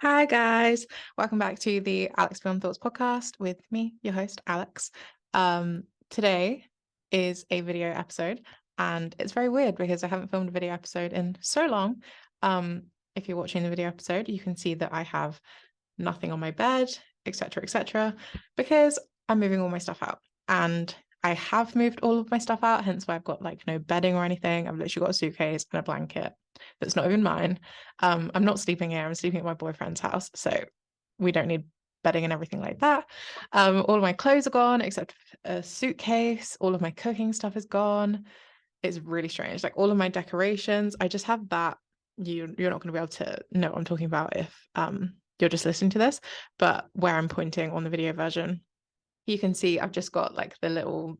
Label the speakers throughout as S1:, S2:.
S1: Hi guys, welcome back to the Alex Film Thoughts podcast with me, your host Alex. Today is a video episode, and it's very weird because I haven't filmed a video episode in so long. If you're watching the video episode, you can see that I have nothing on my bed, etc., because I'm moving all my stuff out, and I have moved all of my stuff out, hence why I've got like no bedding or anything. I've literally got a suitcase and a blanket that's not even mine. I'm not sleeping here. I'm sleeping at my boyfriend's house, so we don't need bedding and everything like that. All of my clothes are gone except a suitcase. All of my cooking stuff is gone. It's really strange. Like all of my decorations, I just have that. You're not going to be able to know what I'm talking about if you're just listening to this, but where I'm pointing on the video version, you can see I've just got like the little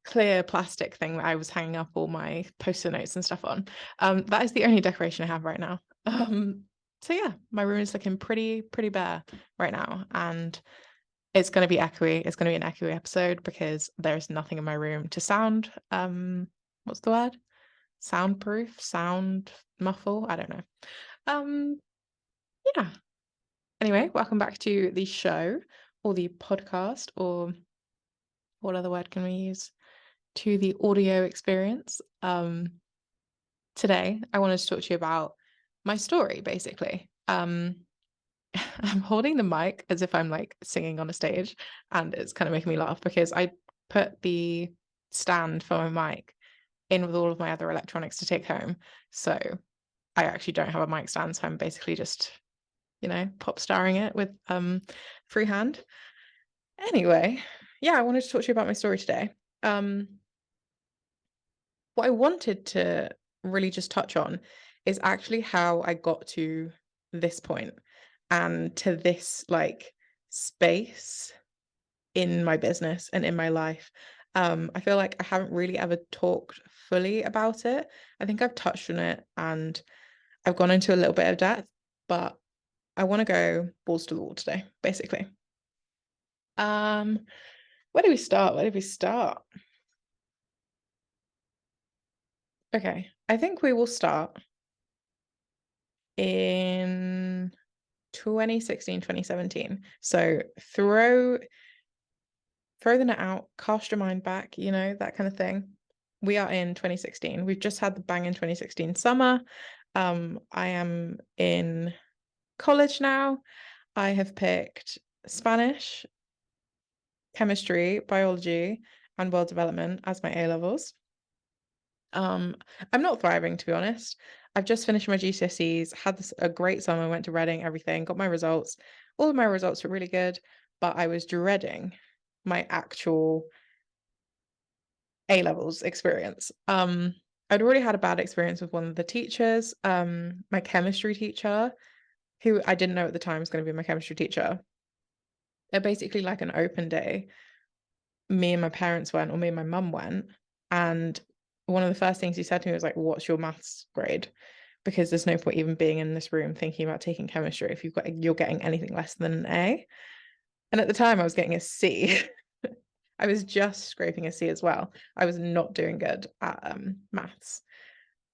S1: clear plastic thing that I was hanging up all my post-it notes and stuff on. That is the only decoration I have right now. So yeah, my room is looking pretty bare right now, and it's going to be echoey. It's going to be an echoey episode because there's nothing in my room to sound. What's the word? Soundproof, sound muffle. I don't know. Um, yeah. Anyway, welcome back to the show or the podcast, or what other word can we use? To the audio experience. Today I wanted to talk to you about my story, basically. I'm holding the mic as if I'm like singing on a stage, and it's kind of making me laugh because I put the stand for my mic in with all of my other electronics to take home. So I actually don't have a mic stand, so I'm basically just, pop starring it with freehand. Anyway, yeah, I wanted to talk to you about my story today. What I wanted to really just touch on is actually how I got to this point and to this like space in my business and in my life. I feel like I haven't really ever talked fully about it. I think I've touched on it and I've gone into a little bit of depth, but I want to go balls to the wall today, basically. Um, where do we start? Where did we start? Okay, I think we will start in 2016, 2017. So throw the net out, cast your mind back, that kind of thing. We are in 2016. We've just had the bang in 2016 summer. I am in college now. I have picked Spanish, chemistry, biology, and world development as my A levels. Um, I'm not thriving, to be honest. I've just finished my GCSEs, had a great summer, went to Reading, everything, got my results. All of my results were really good, but I was dreading my actual A levels experience. I'd already had a bad experience with one of the teachers, my chemistry teacher, who I didn't know at the time was going to be my chemistry teacher. They're basically like an open day. Me and my parents went, or me and my mum went, and one of the first things he said to me was like, "What's your maths grade?" Because there's no point even being in this room thinking about taking chemistry if you're getting anything less than an A. And at the time I was getting a C. I was just scraping a C as well. I was not doing good at maths.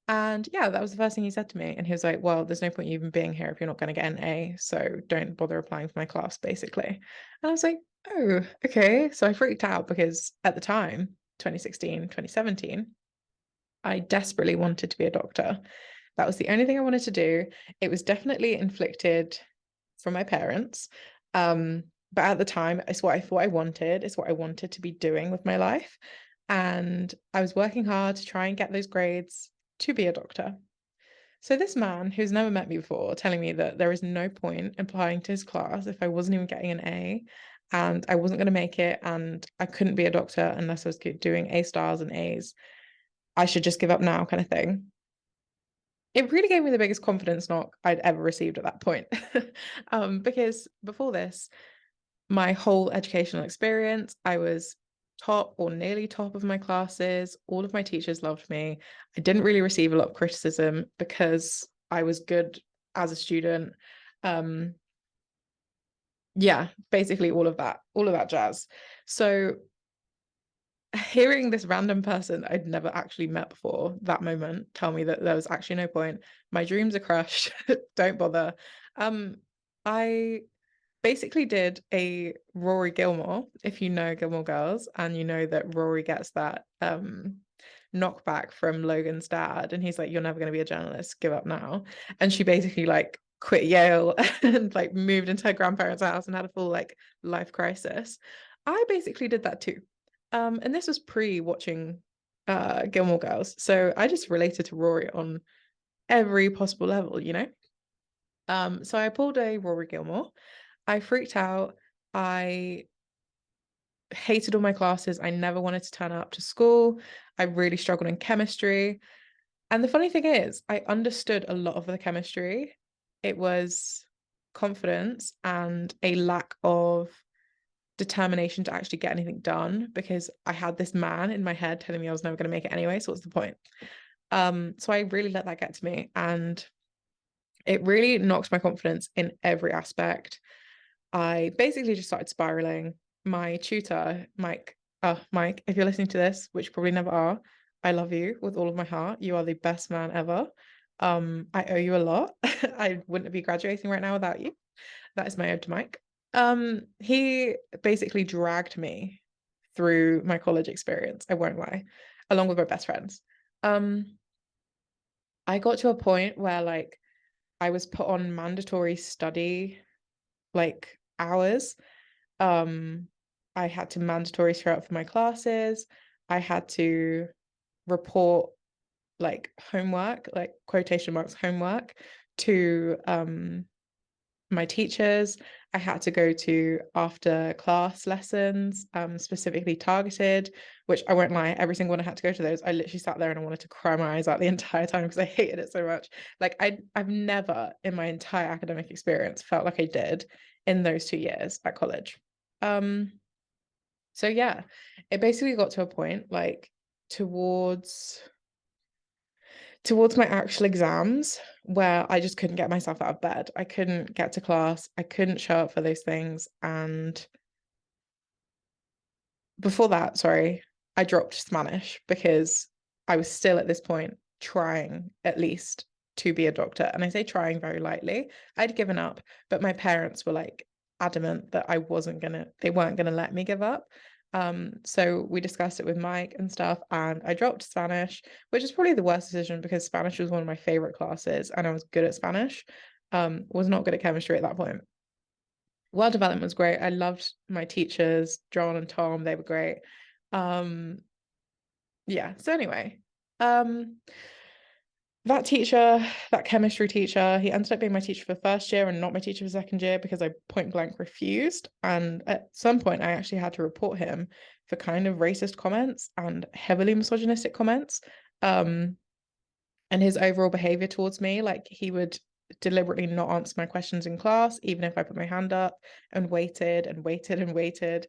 S1: And yeah, that was the first thing he said to me. And he was like, "Well, there's no point even being here if you're not going to get an A. So don't bother applying for my class," basically. And I was like, "Oh, okay." So I freaked out because at the time, 2016, 2017, I desperately wanted to be a doctor. That was the only thing I wanted to do. It was definitely inflicted from my parents. But at the time, it's what I thought I wanted. It's what I wanted to be doing with my life. And I was working hard to try and get those grades to be a doctor. So this man who's never met me before telling me that there is no point applying to his class if I wasn't even getting an A and I wasn't going to make it and I couldn't be a doctor unless I was doing A stars and A's. I should just give up now, kind of thing. It really gave me the biggest confidence knock I'd ever received at that point. Because before this, my whole educational experience, I was top or nearly top of my classes. All of my teachers loved me. I didn't really receive a lot of criticism because I was good as a student. Um, yeah, basically all of that jazz. So hearing this random person I'd never actually met before that moment tell me that there was actually no point. My dreams are crushed. Don't bother. I basically did a Rory Gilmore, if you know Gilmore Girls, and you know that Rory gets that knockback from Logan's dad, and he's like, "You're never going to be a journalist, give up now." And she basically like quit Yale and like moved into her grandparents' house and had a full like life crisis. I basically did that too. And this was pre-watching Gilmore Girls. So I just related to Rory on every possible level, you know? So I pulled a Rory Gilmore. I freaked out. I hated all my classes. I never wanted to turn up to school. I really struggled in chemistry. And the funny thing is, I understood a lot of the chemistry. It was confidence and a lack of determination to actually get anything done because I had this man in my head telling me I was never going to make it anyway. So what's the point? So I really let that get to me, and it really knocked my confidence in every aspect. I basically just started spiraling. My tutor, Mike, if you're listening to this, which you probably never are, I love you with all of my heart. You are the best man ever. I owe you a lot. I wouldn't be graduating right now without you. That is my ode to Mike. He basically dragged me through my college experience, I won't lie, along with my best friends. Um, I got to a point where like I was put on mandatory study like hours. Um, I had to mandatory show up for my classes. I had to report like homework, like quotation marks homework to my teachers. I had to go to after class lessons, specifically targeted, which I won't lie, every single one I had to go to those. I literally sat there and I wanted to cry my eyes out the entire time because I hated it so much. Like I've never in my entire academic experience felt like I did in those 2 years at college. Um, so yeah, it basically got to a point like towards towards my actual exams where I just couldn't get myself out of bed. I couldn't get to class. I couldn't show up for those things. And before that, sorry, I dropped Spanish because I was still at this point trying at least to be a doctor. And I say trying very lightly. I'd given up, but my parents were like adamant that they weren't gonna let me give up. So we discussed it with Mike and stuff, and I dropped Spanish, which is probably the worst decision because Spanish was one of my favorite classes and I was good at Spanish. Was not good at chemistry at that point. World development was great. I loved my teachers, John and Tom, they were great. Um, yeah, so anyway, um, that teacher, that chemistry teacher, he ended up being my teacher for first year and not my teacher for second year because I point blank refused. And at some point, I actually had to report him for kind of racist comments and heavily misogynistic comments. Um, and his overall behavior towards me, like he would deliberately not answer my questions in class, even if I put my hand up and waited and waited and waited.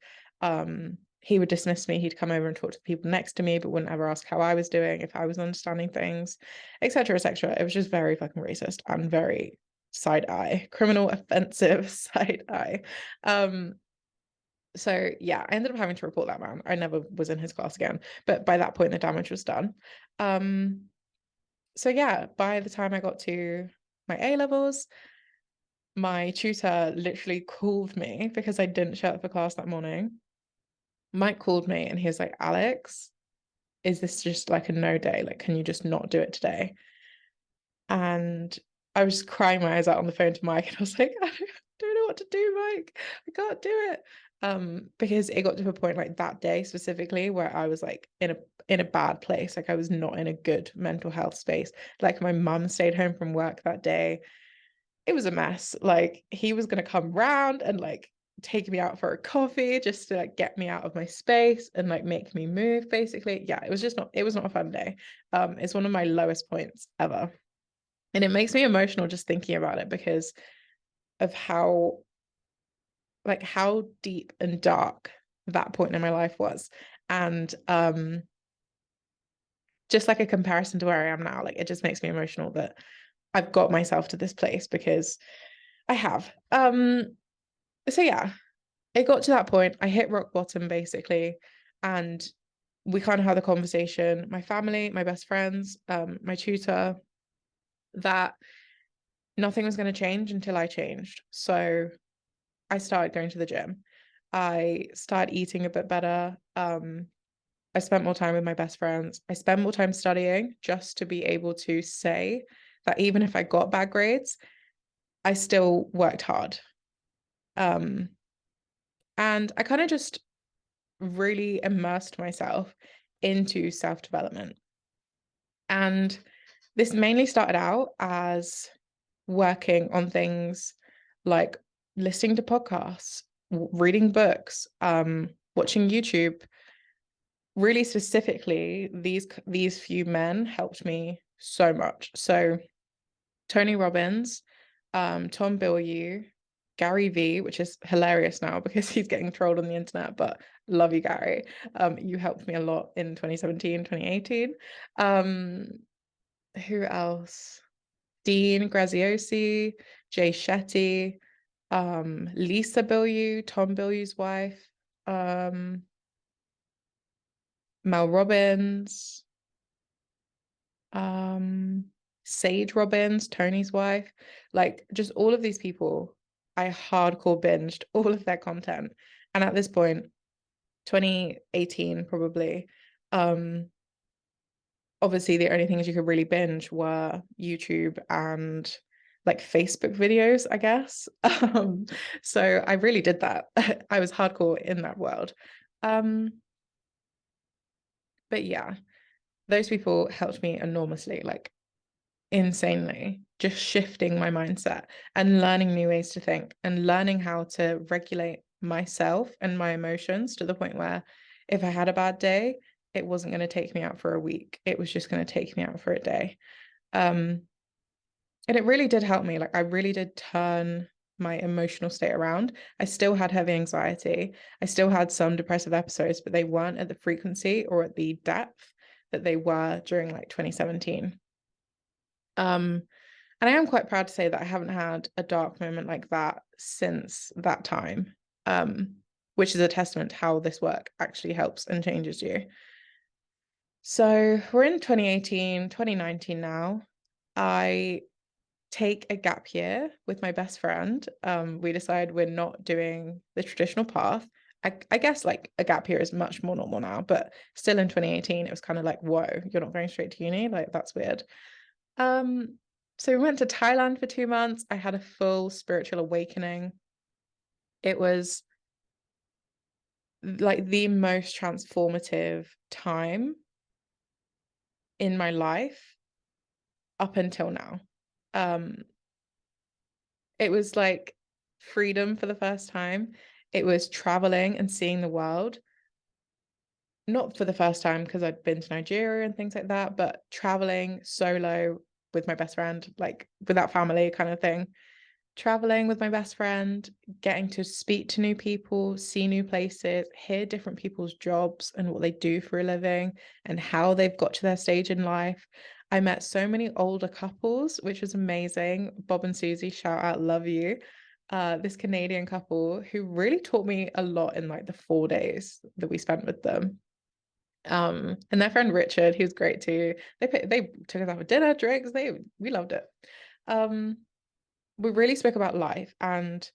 S1: He would dismiss me. He'd come over and talk to the people next to me, but wouldn't ever ask how I was doing, if I was understanding things, etc., etc. It was just very fucking racist and very side eye, criminal offensive side eye. So yeah, I ended up having to report that man. I never was in his class again, but by that point the damage was done. So yeah, by the time I got to my A levels, my tutor literally called me because I didn't show up for class that morning. Mike called me and he was like, Alex, is this just like a no day? Like, can you just not do it today? And I was crying my eyes out on the phone to Mike and I was like, I don't know what to do, Mike. I can't do it. Because it got to a point like that day specifically where I was like in a bad place. Like I was not in a good mental health space. Like my mum stayed home from work that day. It was a mess. Like he was gonna come round and like take me out for a coffee just to like get me out of my space and like make me move basically. Yeah, it was not a fun day. It's one of my lowest points ever. And it makes me emotional just thinking about it because of how deep and dark that point in my life was. And just like a comparison to where I am now, like it just makes me emotional that I've got myself to this place because I have. So yeah, it got to that point. I hit rock bottom basically, and we kind of had a conversation. My family, my best friends, my tutor, that nothing was going to change until I changed. So I started going to the gym. I started eating a bit better. I spent more time with my best friends. I spent more time studying just to be able to say that even if I got bad grades, I still worked hard. Um, and I kind of just really immersed myself into self-development. And this mainly started out as working on things like listening to podcasts, reading books, watching YouTube. Really specifically, these few men helped me so much. So Tony Robbins, Tom Bilyeu, Gary V, which is hilarious now because he's getting trolled on the internet, but love you, Gary. You helped me a lot in 2017, 2018. Who else? Dean Graziosi, Jay Shetty, Lisa Bilyeu, Tom Bilyeu's wife, Mel Robbins, um, Sage Robbins, Tony's wife, like just all of these people. I hardcore binged all of their content. And at this point, 2018 probably, obviously the only things you could really binge were YouTube and like Facebook videos, I guess. So I really did that. I was hardcore in that world. Um, but yeah, those people helped me enormously, like insanely, just shifting my mindset and learning new ways to think and learning how to regulate myself and my emotions to the point where if I had a bad day, it wasn't going to take me out for a week. It was just going to take me out for a day. Um, and it really did help me. Like I really did turn my emotional state around. I still had heavy anxiety. I still had some depressive episodes, but they weren't at the frequency or at the depth that they were during like 2017. And I am quite proud to say that I haven't had a dark moment like that since that time, which is a testament to how this work actually helps and changes you. So we're in 2018, 2019 now. I take a gap year with my best friend. We decide we're not doing the traditional path. I guess like a gap year is much more normal now, but still in 2018, it was kind of like, whoa, you're not going straight to uni? Like, that's weird. Um, so we went to Thailand for 2 months. I had a full spiritual awakening. It was like the most transformative time in my life up until now. Um, it was like freedom for the first time. It was traveling and seeing the world. Not for the first time because I'd been to Nigeria and things like that, but traveling solo with my best friend, like without family kind of thing. Traveling with my best friend, getting to speak to new people, see new places, hear different people's jobs and what they do for a living and how they've got to their stage in life. I met so many older couples, which was amazing. Bob and Susie, shout out, love you. This Canadian couple who really taught me a lot in like the 4 days that we spent with them. And their friend Richard, he was great too. They took us out for dinner, drinks. We loved it. Um, we really spoke about life, and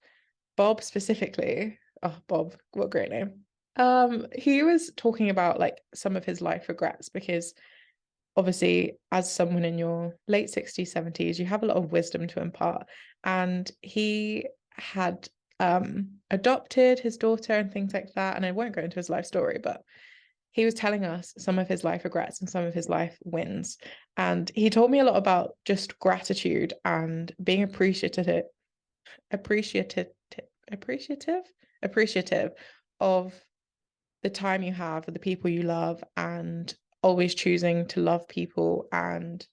S1: Bob specifically, oh Bob, what a great name. He was talking about like some of his life regrets because obviously as someone in your late 60s, 70s, you have a lot of wisdom to impart. And he had adopted his daughter and things like that. And I won't go into his life story, but he was telling us some of his life regrets and some of his life wins. And he told me a lot about just gratitude and being appreciative appreciative appreciative of the time you have with the people you love and always choosing to love people and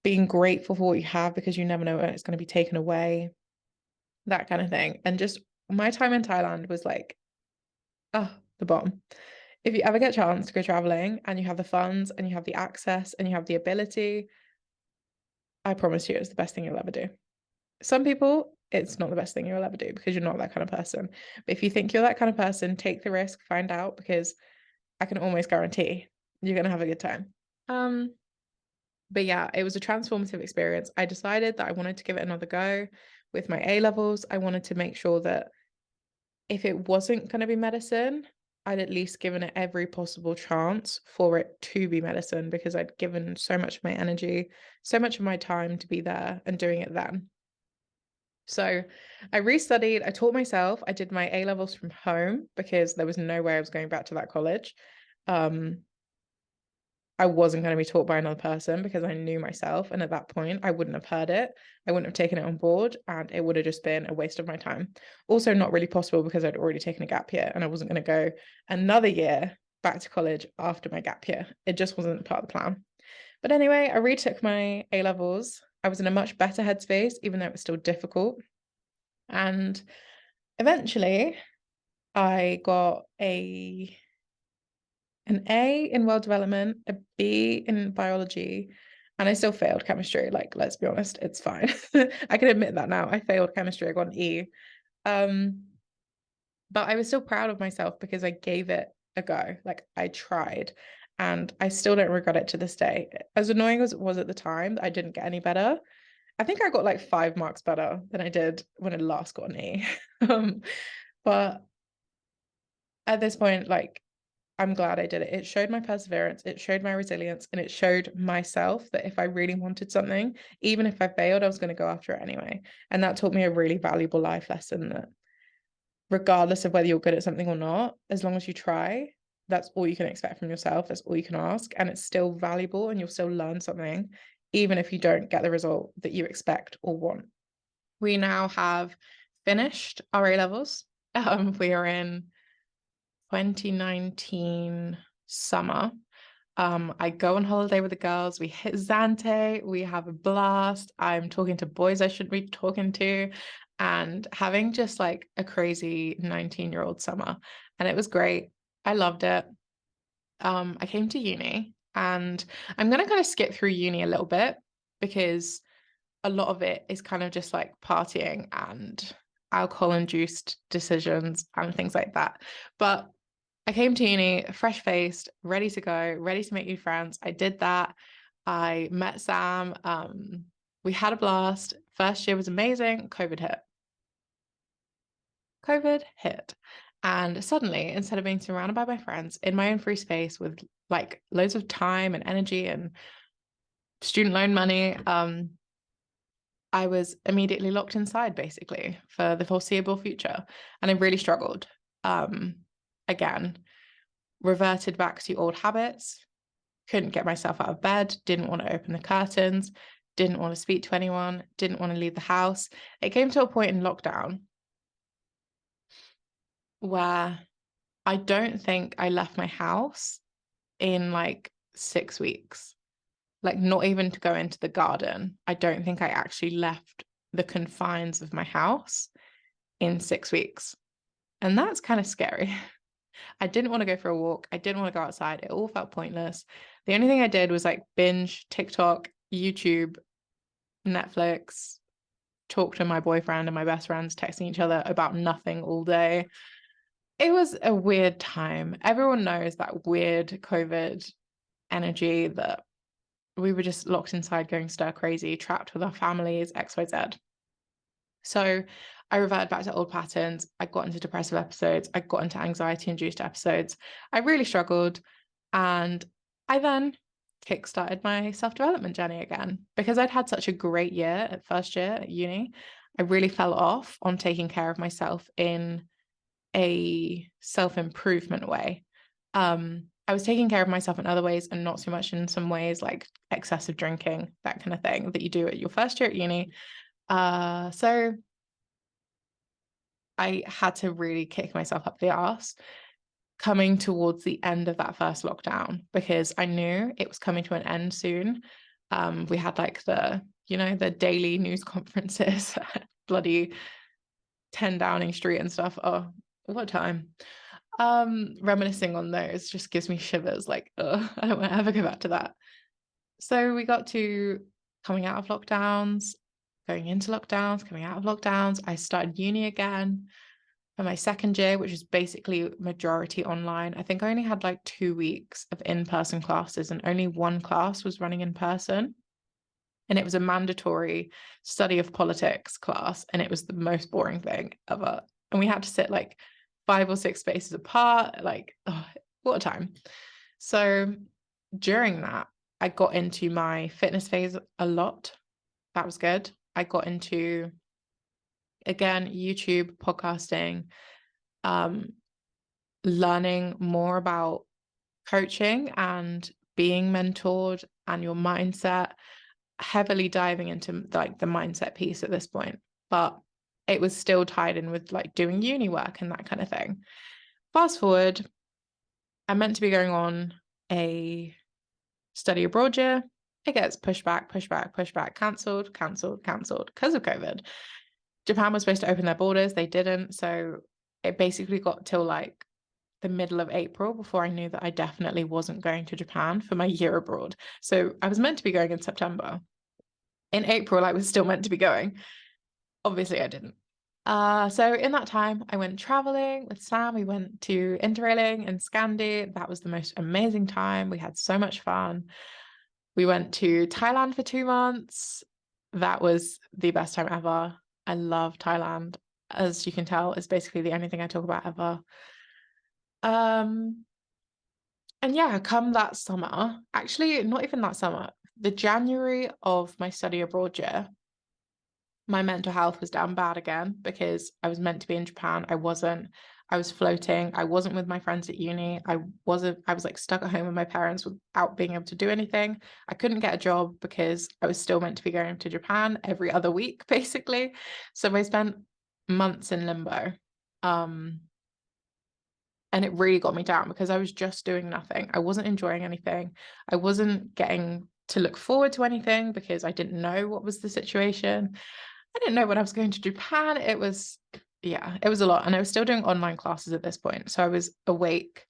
S1: being grateful for what you have because you never know when it's going to be taken away, that kind of thing. And just my time in Thailand was like, oh, the bomb. If you ever get a chance to go traveling and you have the funds and you have the access and you have the ability, I promise you it's the best thing you'll ever do. Some people, it's not the best thing you'll ever do because you're not that kind of person. But if you think you're that kind of person, take the risk, find out, because I can almost guarantee you're going to have a good time. Um, But yeah, it was a transformative experience. I decided that I wanted to give it another go with my A levels. I wanted to make sure that if it wasn't going to be medicine, I'd at least given it every possible chance for it to be medicine, because I'd given so much of my energy, so much of my time to be there and doing it then. So I restudied, I taught myself, I did my A levels from home because there was no way I was going back to that college. Um, I wasn't going to be taught by another person because I knew myself. And at that point, I wouldn't have heard it. I wouldn't have taken it on board, and it would have just been a waste of my time. Also, not really possible because I'd already taken a gap year and I wasn't going to go another year back to college after my gap year. It just wasn't part of the plan. But anyway, I retook my A levels. I was in a much better headspace, even though it was still difficult. And eventually, I got an A in world development, a B in biology, and I still failed chemistry. Like, let's be honest, it's fine. I can admit that now. I failed chemistry, I got an E. Um, but I was still proud of myself because I gave it a go. Like, I tried, and I still don't regret it to this day. As annoying as it was at the time, I didn't get any better. I think I got like 5 marks better than I did when I last got an E. But at this point, like, I'm glad I did it. It showed my perseverance, it showed my resilience, and it showed myself that if I really wanted something, even if I failed, I was going to go after it anyway. And that taught me a really valuable life lesson that regardless of whether you're good at something or not, as long as you try, that's all you can expect from yourself. That's all you can ask. And it's still valuable and you'll still learn something, even if you don't get the result that you expect or want. We now have finished our A levels. We are in 2019 summer. I go on holiday with the girls. We hit Zante. We have a blast. I'm talking to boys I shouldn't be talking to, and having just like a crazy 19-year-old summer. And it was great. I loved it. I came to uni, and I'm gonna kind of skip through uni a little bit because a lot of it is kind of just like partying and alcohol-induced decisions and things like that. But I came to uni fresh faced, ready to go, ready to make new friends. I did that. I met Sam. We had a blast. First year was amazing. COVID hit. COVID hit. And suddenly, instead of being surrounded by my friends in my own free space with like loads of time and energy and student loan money, I was immediately locked inside basically for the foreseeable future. And I really struggled. Again, reverted back to old habits, couldn't get myself out of bed, didn't want to open the curtains, didn't want to speak to anyone, didn't want to leave the house. It came to a point in lockdown where I don't think I left my house in like 6 weeks. Like, not even to go into the garden. I don't think I actually left the confines of my house in 6 weeks. And that's kind of scary. I didn't want to go for a walk. I didn't want to go outside. It all felt pointless. The only thing I did was like binge TikTok, YouTube, Netflix, talk to my boyfriend and my best friends, texting each other about nothing all day. It was a weird time. Everyone knows that weird COVID energy that we were just locked inside going stir crazy, trapped with our families, XYZ. So I reverted back to old patterns. I got into depressive episodes. I got into anxiety-induced episodes. I really struggled. And I then kickstarted my self-development journey again because I'd had such a great year at first year at uni. I really fell off on taking care of myself in a self-improvement way. I was taking care of myself in other ways and not so much in some ways like excessive drinking, that kind of thing that you do at your first year at uni. So I had to really kick myself up the arse coming towards the end of that first lockdown because I knew it was coming to an end soon. We had like the daily news conferences, bloody 10 Downing Street and stuff. Oh, what time? Reminiscing on those just gives me shivers. Like, I don't want to ever go back to that. So we got to coming out of lockdowns, going into lockdowns, coming out of lockdowns. I started uni again for my second year, which is basically majority online. I think I only had like 2 weeks of in-person classes and only one class was running in person. And it was a mandatory study of politics class, and it was the most boring thing ever. And we had to sit like 5 or 6 spaces apart. Like, oh, what a time. So during that, I got into my fitness phase a lot. That was good. I got into, again, YouTube, podcasting, learning more about coaching and being mentored and your mindset, heavily diving into like the mindset piece at this point. But it was still tied in with like doing uni work and that kind of thing. Fast forward, I'm meant to be going on a study abroad year. It gets pushed back, cancelled because of COVID. Japan was supposed to open their borders. They didn't. So it basically got till like the middle of April before I knew that I definitely wasn't going to Japan for my year abroad. So I was meant to be going in September. In April, I was still meant to be going. Obviously, I didn't. So in that time, I went traveling with Sam. We went to Interrailing in Scandi. That was the most amazing time. We had so much fun. We went to Thailand for 2 months. That was the best time ever. I love Thailand. As you can tell, it's basically the only thing I talk about ever. And yeah, come that summer, actually, not even that summer, the January of my study abroad year, my mental health was down bad again because I was meant to be in Japan. I wasn't. I was floating. I wasn't with my friends at uni. I was like stuck at home with my parents without being able to do anything. I couldn't get a job because I was still meant to be going to Japan every other week, basically. So I spent months in limbo. And it really got me down because I was just doing nothing. I wasn't enjoying anything. I wasn't getting to look forward to anything because I didn't know what was the situation. I didn't know when I was going to Japan. It was a lot. And I was still doing online classes at this point. So I was awake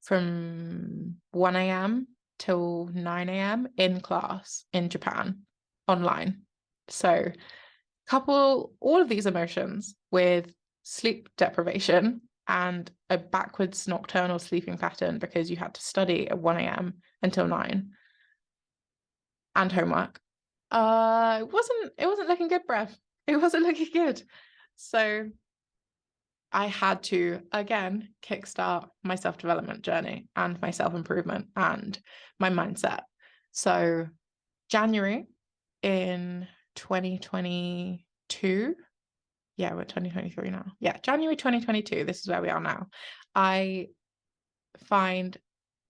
S1: from 1 a.m. till 9 a.m. in class in Japan online. So couple all of these emotions with sleep deprivation and a backwards nocturnal sleeping pattern because you had to study at 1 a.m. until 9 and homework. It wasn't looking good, bruv. It wasn't looking good. So I had to, again, kickstart my self-development journey and my self-improvement and my mindset. So January in 2022, yeah, we're 2023 now. Yeah, January 2022, this is where we are now. I find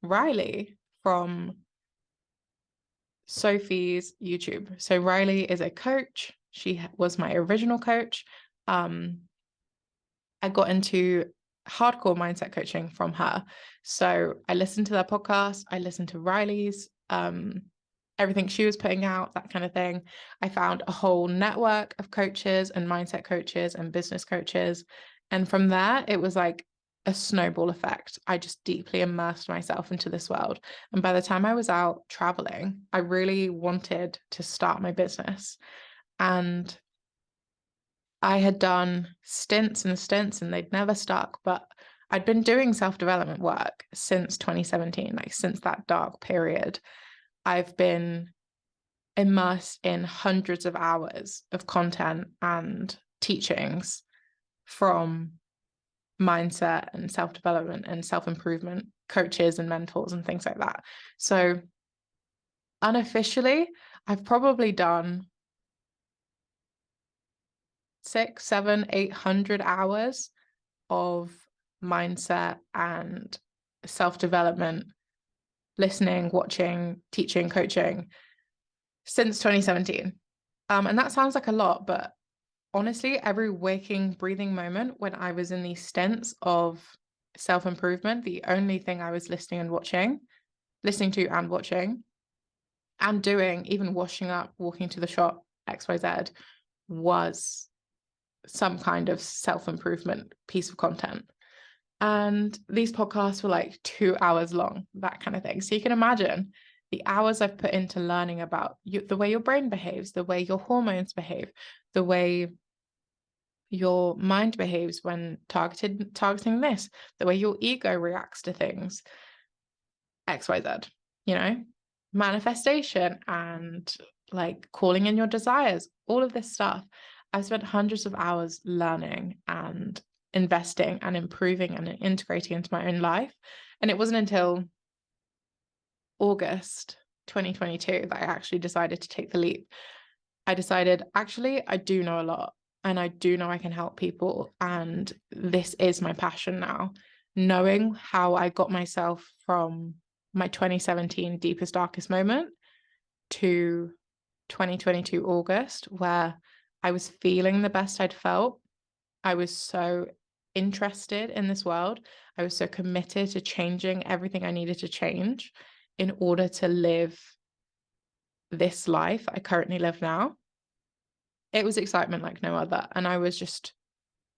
S1: Riley from Sophie's YouTube. So Riley is a coach. She was my original coach. I got into hardcore mindset coaching from her. So I listened to their podcast. I listened to Riley's, everything she was putting out, that kind of thing. I found a whole network of coaches and mindset coaches and business coaches. And from there, it was like a snowball effect. I just deeply immersed myself into this world. And by the time I was out traveling, I really wanted to start my business. And I had done stints and they'd never stuck, but I'd been doing self-development work since 2017, like since that dark period. I've been immersed in hundreds of hours of content and teachings from mindset and self-development and self-improvement coaches and mentors and things like that. So unofficially, I've probably done 600, 700, 800 hours of mindset and self-development, listening, watching, teaching, coaching since 2017. And that sounds like a lot, but honestly, every waking, breathing moment when I was in these stints of self-improvement, the only thing I was listening to and watching and doing, even washing up, walking to the shop, XYZ, was some kind of self-improvement piece of content. And these podcasts were like 2 hours long, that kind of thing. So you can imagine the hours I've put into learning about the way your brain behaves, the way your hormones behave, the way your mind behaves when targeting this, the way your ego reacts to things, XYZ, manifestation and like calling in your desires, all of this stuff. I've spent hundreds of hours learning and investing and improving and integrating into my own life. And it wasn't until August 2022 that I actually decided to take the leap. I decided, actually, I do know a lot and I do know I can help people. And this is my passion now. Knowing how I got myself from my 2017 deepest, darkest moment to 2022 August, where I was feeling the best I'd felt. I was so interested in this world. I was so committed to changing everything I needed to change in order to live this life I currently live now. It was excitement like no other. And I was just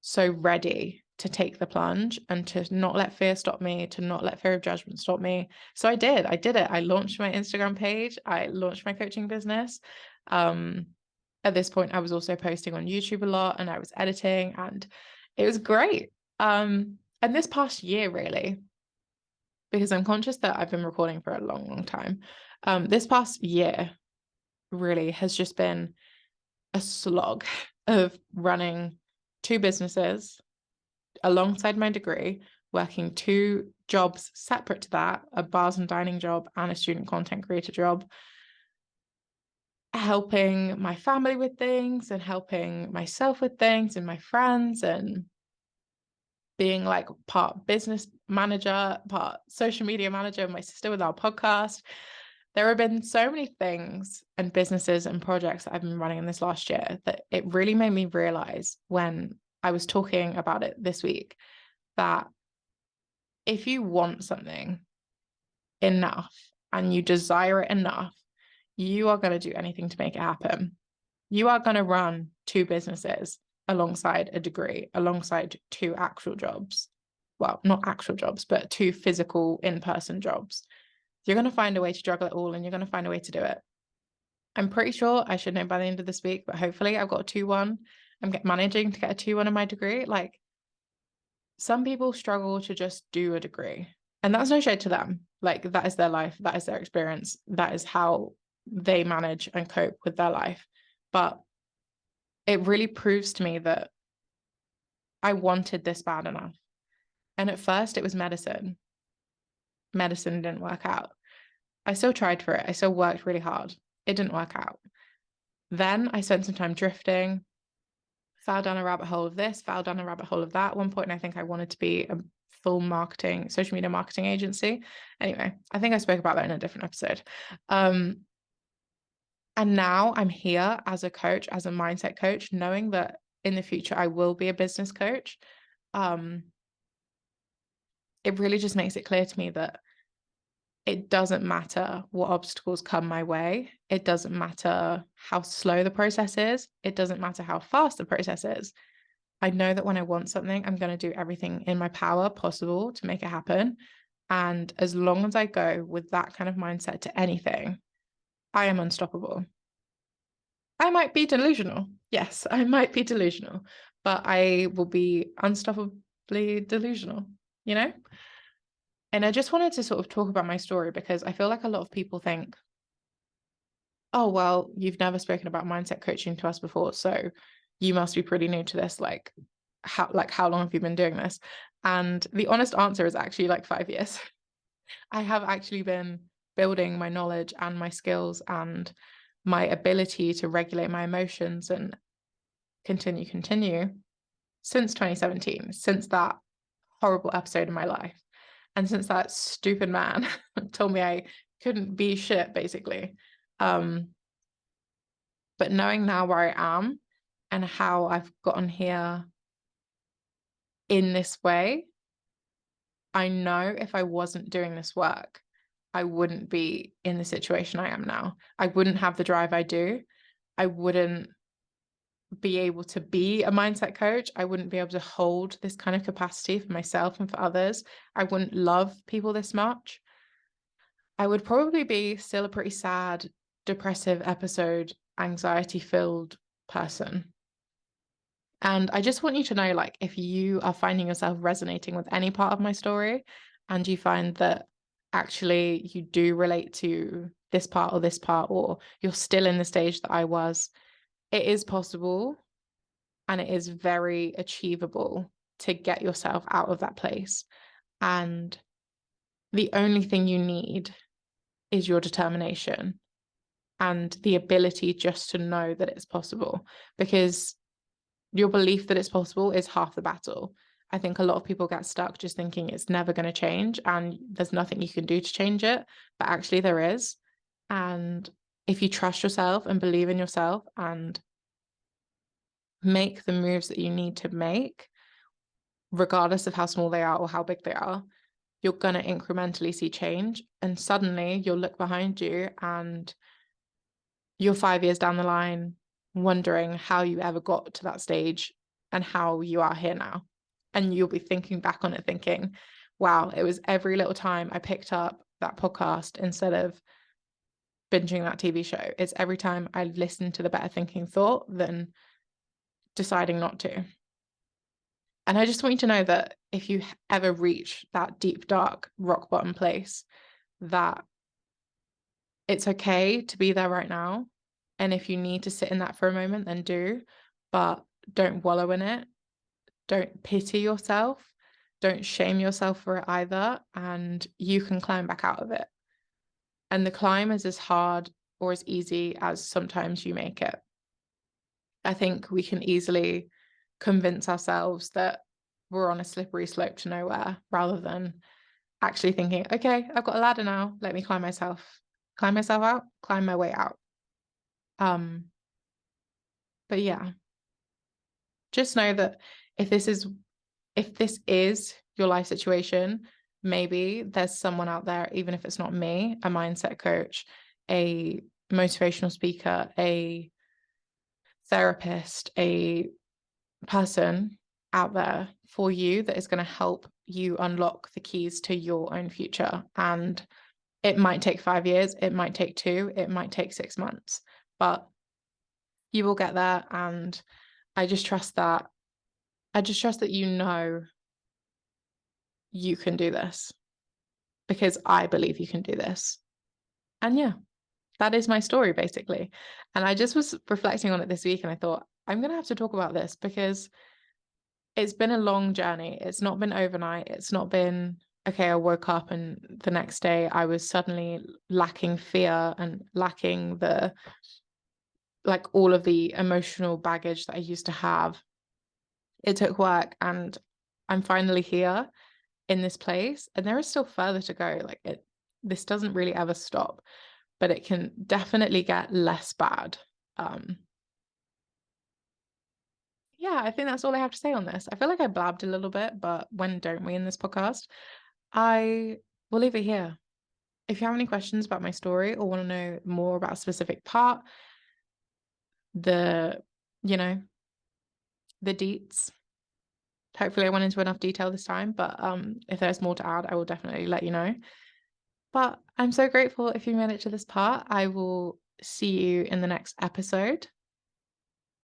S1: so ready to take the plunge and to not let fear stop me, to not let fear of judgment stop me. So I did it. I launched my Instagram page. I launched my coaching business. At this point, I was also posting on YouTube a lot and I was editing, and it was great. And this past year, really, because I'm conscious that I've been recording for a long, long time. This past year really has just been a slog of running 2 businesses alongside my degree, working 2 jobs separate to that, a bars and dining job and a student content creator job, helping my family with things and helping myself with things and my friends, and being like part business manager, part social media manager, my sister with our podcast. There have been so many things and businesses and projects that I've been running in this last year that it really made me realize, when I was talking about it this week, that if you want something enough and you desire it enough, you are going to do anything to make it happen. You are going to run 2 businesses alongside a degree, alongside 2 actual jobs. Well, not actual jobs, but 2 physical in-person jobs. You're going to find a way to juggle it all, and you're going to find a way to do it. I'm pretty sure I should know by the end of this week, but hopefully I've got a 2-1. I'm managing to get a 2-1 in my degree. Like, some people struggle to just do a degree, and that's no shade to them. Like, that is their life. That is their experience. That is how they manage and cope with their life. But it really proves to me that I wanted this bad enough. And at first it was medicine. Medicine didn't work out. I still tried for it. I still worked really hard. It didn't work out. Then I spent some time drifting, fell down a rabbit hole of this, fell down a rabbit hole of that. At one point, I think I wanted to be a full social media marketing agency. Anyway, I think I spoke about that in a different episode. And now I'm here as a coach, as a mindset coach, knowing that in the future I will be a business coach. It really just makes it clear to me that it doesn't matter what obstacles come my way. It doesn't matter how slow the process is. It doesn't matter how fast the process is. I know that when I want something, I'm going to do everything in my power possible to make it happen. And as long as I go with that kind of mindset to anything, I am unstoppable. I might be delusional. Yes, I might be delusional, but I will be unstoppably delusional, you know? And I just wanted to sort of talk about my story, because I feel like a lot of people think, oh, well, you've never spoken about mindset coaching to us before, so you must be pretty new to this. Like how long have you been doing this? And the honest answer is actually like 5 years. I have actually been building my knowledge and my skills and my ability to regulate my emotions and continue since 2017, since that horrible episode in my life. And since that stupid man told me I couldn't be shit, basically. But knowing now where I am and how I've gotten here in this way, I know if I wasn't doing this work, I wouldn't be in the situation I am now. I wouldn't have the drive I do. I wouldn't be able to be a mindset coach. I wouldn't be able to hold this kind of capacity for myself and for others. I wouldn't love people this much. I would probably be still a pretty sad, depressive episode, anxiety-filled person. And I just want you to know, like, if you are finding yourself resonating with any part of my story and you find that actually you do relate to this part or this part, or you're still in the stage that I was, it is possible and it is very achievable to get yourself out of that place. And the only thing you need is your determination and the ability just to know that it's possible, because your belief that it's possible is half the battle. I think a lot of people get stuck just thinking it's never going to change and there's nothing you can do to change it, but actually there is. And if you trust yourself and believe in yourself and make the moves that you need to make, regardless of how small they are or how big they are, you're going to incrementally see change. And suddenly you'll look behind you and you're 5 years down the line wondering how you ever got to that stage and how you are here now. And you'll be thinking back on it thinking, wow, it was every little time I picked up that podcast instead of binging that TV show. It's every time I listened to the better thinking thought than deciding not to. And I just want you to know that if you ever reach that deep, dark, rock bottom place, that it's okay to be there right now. And if you need to sit in that for a moment, then do, but don't wallow in it. Don't pity yourself. Don't shame yourself for it either. And you can climb back out of it. And the climb is as hard or as easy as sometimes you make it. I think we can easily convince ourselves that we're on a slippery slope to nowhere rather than actually thinking, okay, I've got a ladder now. Let me climb myself out, climb my way out. But yeah, just know that if this is your life situation, maybe there's someone out there, even if it's not me, a mindset coach, a motivational speaker, a therapist, a person out there for you that is going to help you unlock the keys to your own future. And it might take 5 years, it might take 2, it might take 6 months, but you will get there. And I just trust that you know you can do this, because I believe you can do this. And yeah, that is my story basically. And I just was reflecting on it this week and I thought, I'm going to have to talk about this because it's been a long journey. It's not been overnight. It's not been, okay, I woke up and the next day I was suddenly lacking fear and lacking all of the emotional baggage that I used to have. It took work and I'm finally here in this place, and there is still further to go. This doesn't really ever stop, but it can definitely get less bad. Yeah, I think that's all I have to say on this. I feel like I blabbed a little bit, but when don't we in this podcast? I will leave it here. If you have any questions about my story or want to know more about a specific part, the deets. Hopefully I went into enough detail this time, but if there's more to add, I will definitely let you know. But I'm so grateful if you made it to this part. I will see you in the next episode.